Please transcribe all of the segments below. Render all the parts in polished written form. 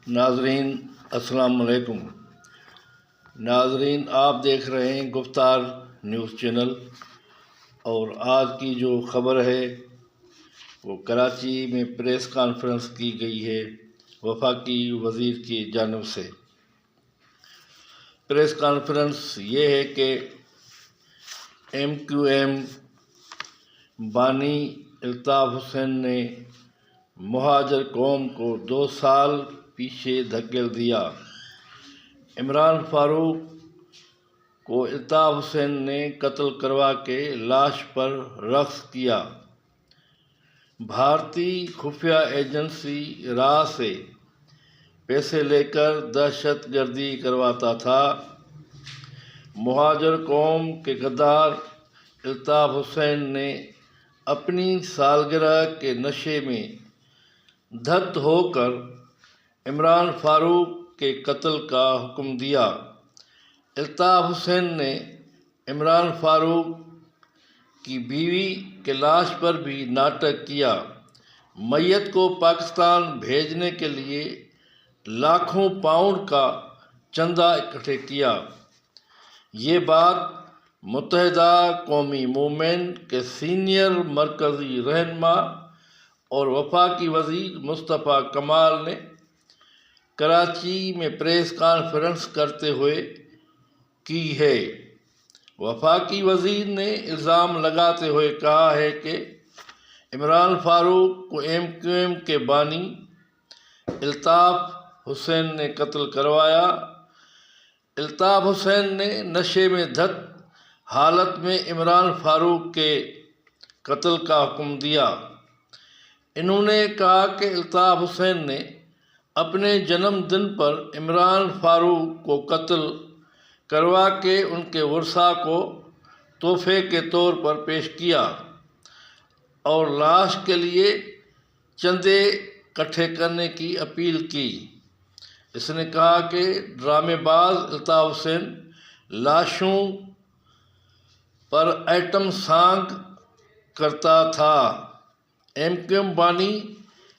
ناظرین السلام علیکم۔ ناظرین آپ دیکھ رہے ہیں گفتار نیوز چینل، اور آج کی جو خبر ہے وہ کراچی میں پریس کانفرنس کی گئی ہے وفاقی وزیر کی جانب سے۔ پریس کانفرنس یہ ہے کہ MQM بانی الطاف حسین نے مہاجر قوم کو 2 سال پیچھے دھکیل دیا۔ عمران فاروق کو الطاف حسین نے قتل کروا کے لاش پر رقص کیا۔ بھارتی خفیہ ایجنسی را سے پیسے لے کر دہشت گردی کرواتا تھا۔ مہاجر قوم کے غدار الطاف حسین نے اپنی سالگرہ کے نشے میں دھت ہو کر عمران فاروق کے قتل کا حکم دیا۔ الطاف حسین نے عمران فاروق کی بیوی کے لاش پر بھی ناٹک کیا۔ میت کو پاکستان بھیجنے کے لیے لاکھوں پاؤنڈ کا چندہ اکٹھے کیا۔ یہ بات متحدہ قومی موومنٹ کے سینئر مرکزی رہنما اور وفاقی وزیر مصطفیٰ کمال نے کراچی میں پریس کانفرنس کرتے ہوئے کی ہے۔ وفاقی وزیر نے الزام لگاتے ہوئے کہا ہے کہ عمران فاروق کو MQM کے بانی الطاف حسین نے قتل کروایا۔ الطاف حسین نے نشے میں دھت حالت میں عمران فاروق کے قتل کا حکم دیا۔ انہوں نے کہا کہ الطاف حسین نے اپنے جنم دن پر عمران فاروق کو قتل کروا کے ان کے ورثاء کو تحفے کے طور پر پیش کیا اور لاش کے لیے چندے اکٹھے کرنے کی اپیل کی۔ اس نے کہا کہ ڈرامے باز الطاف حسین لاشوں پر ایٹم سانگ کرتا تھا۔ MQM بانی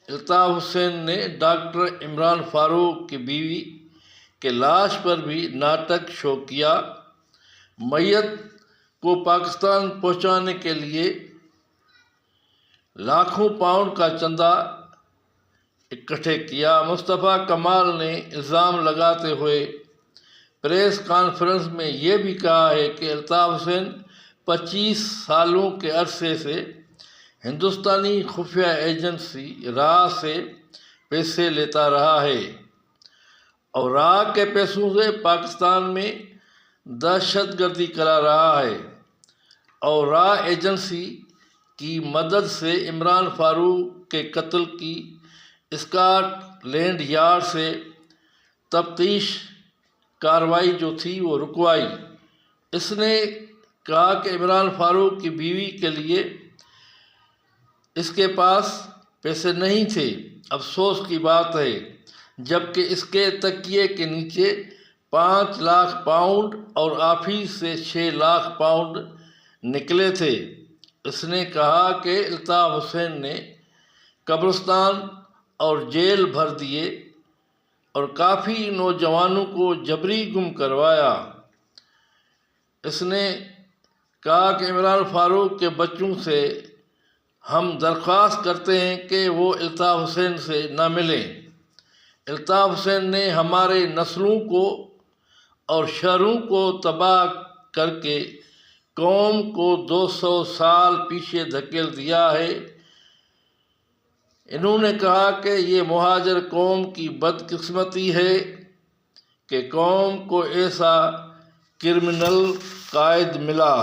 الطاف حسین نے ڈاکٹر عمران فاروق کی بیوی کے لاش پر بھی ناٹک شو کیا۔ میت کو پاکستان پہنچانے کے لیے لاکھوں پاؤنڈ کا چندہ اکٹھے کیا۔ مصطفیٰ کمال نے الزام لگاتے ہوئے پریس کانفرنس میں یہ بھی کہا ہے کہ الطاف حسین 25 سالوں کے عرصے سے ہندوستانی خفیہ ایجنسی را سے پیسے لیتا رہا ہے اور را کے پیسوں سے پاکستان میں دہشت گردی کرا رہا ہے، اور را ایجنسی کی مدد سے عمران فاروق کے قتل کی اسکاٹ لینڈ یارڈ سے تفتیش کارروائی جو تھی وہ رکوائی۔ اس نے کہا کہ عمران فاروق کی بیوی کے لیے اس کے پاس پیسے نہیں تھے۔ افسوس کی بات ہے جبکہ اس کے تکیے کے نیچے 5 لاکھ پاؤنڈ اور آفس سے 6 لاکھ پاؤنڈ نکلے تھے۔ اس نے کہا کہ الطاف حسین نے قبرستان اور جیل بھر دیے اور کافی نوجوانوں کو جبری گم کروایا۔ اس نے کہا کہ عمران فاروق کے بچوں سے ہم درخواست کرتے ہیں کہ وہ الطاف حسین سے نہ ملیں۔ الطاف حسین نے ہمارے نسلوں کو اور شہروں کو تباہ کر کے قوم کو 200 سال پیچھے دھکیل دیا ہے۔ انہوں نے کہا کہ یہ مہاجر قوم کی بدقسمتی ہے کہ قوم کو ایسا کرمنل قائد ملا۔